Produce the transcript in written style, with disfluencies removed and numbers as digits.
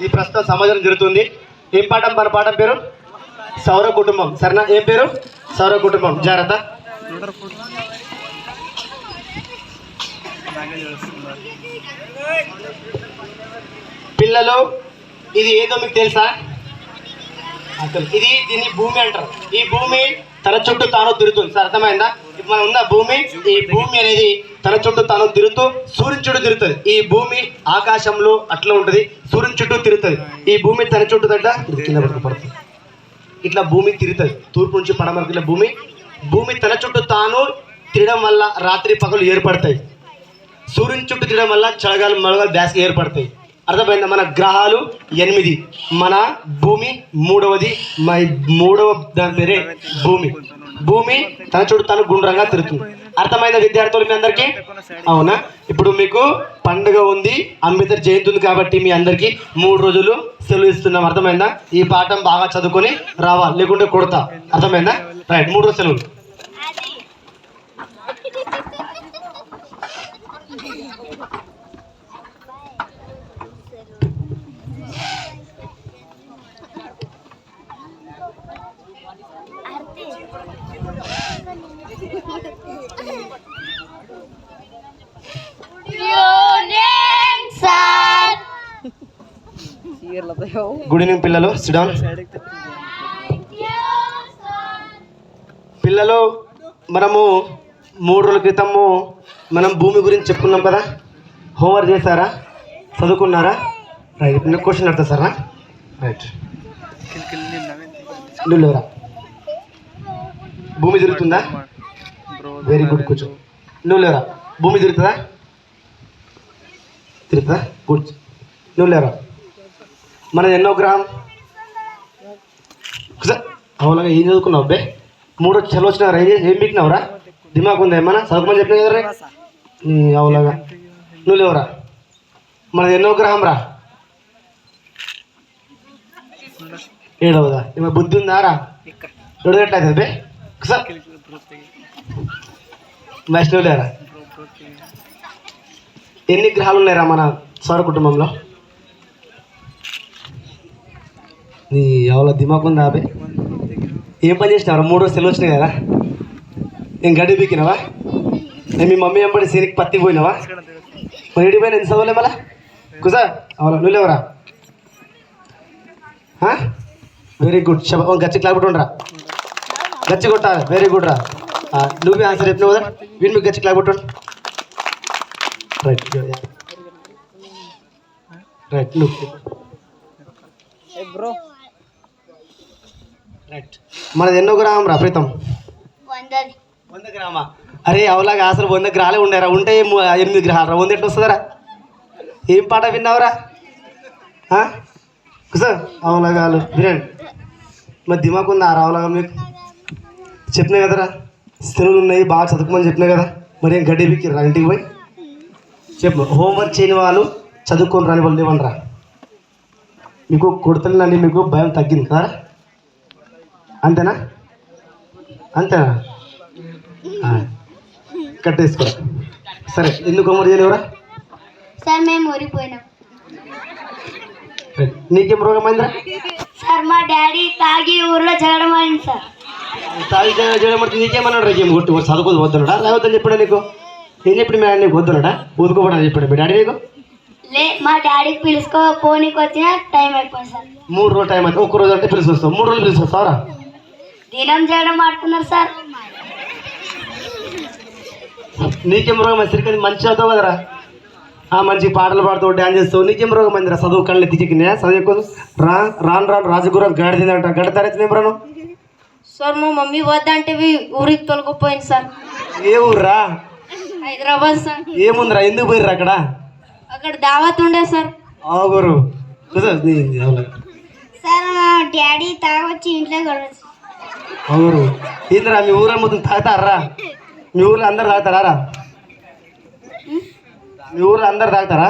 ఈ ప్రస్తుతం సమాజం జరుగుతుంది. ఏం పాఠం? మన పాఠం పేరు సౌర కుటుంబం. సరేనా? ఏం పేరు? సౌర కుటుంబం. జాగ్రత్త. పిల్లలు, ఇది ఏదో మీకు తెలుసా? దీన్ని భూమి అంటారు. ఈ భూమి తన చుట్టూ తాను తిరుగుతుంది. సార్ అర్థమైందా? ఇప్పుడు మనం ఉన్న భూమి, ఈ భూమి అనేది తన చుట్టూ తాను తిరుగుతూ సూర్యుని చుట్టూ తిరుగుతుంది. ఈ భూమి ఆకాశంలో అట్లా ఉంటుంది, సూర్యుని చుట్టూ తిరుగుతుంది. ఈ భూమి తన చుట్టూ కింద పడుతుంది. ఇట్లా భూమి తిరుగుతుంది తూర్పు నుంచి పడమరకు. ఇలా భూమి తన చుట్టూ తాను తిరగడం వల్ల రాత్రి పగలు ఏర్పడతాయి. సూర్యుని చుట్టూ తిరగడం వల్ల చలిగాలు మಳೆగాలు వేసవి ఏర్పడతాయి. అర్థమైందా? మన గ్రహాలు 8, మన భూమి మూడవది. మూడవ దాని పేరే భూమి. భూమి తన చుట్టూ తను గుండ్రంగా తిరుగుతుంది. అర్థమైన విద్యార్థులు మీ అందరికీ? అవునా? ఇప్పుడు మీకు పండుగ ఉంది, అంబేద్కర్ జయంతి ఉంది కాబట్టి మీ అందరికీ 3 రోజులు సెలవు ఇస్తున్నాం. అర్థమైందా? ఈ పాఠం బాగా చదువుకొని రావాలి, లేకుంటే కొడతా. అర్థమైందా? రైట్. 3 రోజులు సెలవులు. గుడ్ ఈవినింగ్ పిల్లలు. SIT down. పిల్లలు, మనము 3 రోజుల క్రితము మనం భూమి గురించి చెప్పుకున్నాం కదా. హోంవర్క్ చేశారా? చదువుకున్నారా? రైట్. క్వశ్చన్ అర్థం సారా? రైట్. నువ్వురా, భూమి తిరుగుతుందా? Very good. కూర్చో. నువ్వు లేరా, భూమి తిరుగుతుందా? తిరుగుతుందా? గుడ్. నువ్వు లేరా, మనది ఎన్నో గ్రహం? అవునా? ఏం చదువుకున్నావు అబ్బే? 3 రోజులు సెలవు వచ్చినారా? ఏం పీకినావురా? దిమాగ్ ఉందా ఏమన్నా? చదువుకోమని చెప్పినా కదరా. అవులాగా. నువ్వు లేవురా, మనది ఎన్నో గ్రహం రా? 7వదా? ఏమైనా బుద్ధి ఉందా రా? 7 గంటలు బే. వైష్ణవ్ లేరా? ఎన్ని గ్రహాలు ఉన్నాయరా మన సౌర కుటుంబంలో? నీ ఎవరో దిమాగ్ ఉందా అబ్బే? ఏం పని చేసినావరా? 3 రోజులు సెలవు వచ్చినాయి కదా. నేను గడ్డి పీకినావా? నేను మీ మమ్మీ వెంబడి సీనికి పత్తికి పోయినావా? మరి ఏడికి పోయినా? ఎంత చదవలే మళ్ళా? కుసా అవునా? నువ్వు లేవరా? Very good. గచ్చి క్లాప్ కొట్టుండ్రా, గచ్చి కొట్టాలి. వెరీ గుడ్ రా. నువ్వే ఆన్సర్ చెప్పినావు కదా, వీళ్ళు మీకు గచ్చి క్లాప్ కొట్టండి. Right right. నువ్వు రైట్. మనది ఎన్నో గ్రామం రా ప్రీతం? 100 గ్రామా? అరే అవలాగా అసలు 100 గ్రహాలే ఉండేరా? ఉంటే 8 గ్రహాలు రా. 100 ఎట్లా వస్తుందరా? ఏం పాట విన్నావురా? సార్ అవలాగాలు వినండి. మరి దిమాకు ఉందా రావలాగా? మీకు చెప్పినా కదరా, సెలవులు ఉన్నాయి, బాగా చదువుకోమని చెప్పినా కదా. మరి ఏం గడ్డి బిక్కిరా ఇంటికి పోయి? చెప్పు. హోంవర్క్ చేయని వాళ్ళు, చదువుకొని రాని వాళ్ళు ఇవ్వండిరా. మీకు కొడుతులండి, మీకు భయం తగ్గింది కదా? అంతేనా? అంతేనా? కట్టేసుకోరా. సరే, ఎందుకు హోంవర్క్ చేయలేవురా? సార్ మేము ఊరిపోయినాం. నీకేం రోగం అయిందిరా? సార్ మా డాడీ తాగి ఊర్లో జరగడం అయింది సార్. తాగి చేయడం అంటే నీకేమన్నాడు? రా ఏం కొట్టి చదువుకోదు వద్దున్నాడా? రావద్దని చెప్పాడా నీకు? ఏం చెప్పిన మీ డాడీ నీకు వద్దున్నాడా? ఊదుకోబడని చెప్పాడు మీ డాడీ నీకు? మా డాడీకి పిలుచుకోపోనికి వచ్చిన టైం అయిపోయింది సార్. 3 రోజులు టైం అయితే 1 రోజు అంటే పిలుచుకొస్తావు, 3 రోజులు పిలుచుకొస్తావరా? దినం చేయడం ఆడుతున్నారు సార్. నీకేం రోగం? సరిగ్గా మంచి చదువు కదరా, మంచి పాటలు పాడుతావు, డ్యాన్స్ చేస్తావు. నీకేం రోగం అయిందిరా? చదువు కళ్ళు ఎత్తికినా చదువుకో. రాను రాను రాజగురం గడిదిందంట. గడతారైతే రాను సార్. మా మమ్మీ వద్దంటే ఊరికి తొలగిపోయింది సార్. ఏ ఊర్రా? హైదరాబాద్ సార్. ఏముందిరా? ఎందుకు పోయిర్రా అక్కడ? అక్కడ దావత్ ఉండే సార్. ఆగురు సార్ మా డాడీ తాగొచ్చి ఇంట్లో గడవచ్చు. అవురు. ఏందిరా మీ ఊరు మొత్తం తాగుతారా? మీ ఊర్లో అందరు తాగుతారా? మీ ఊర్లో అందరు తాగుతారా?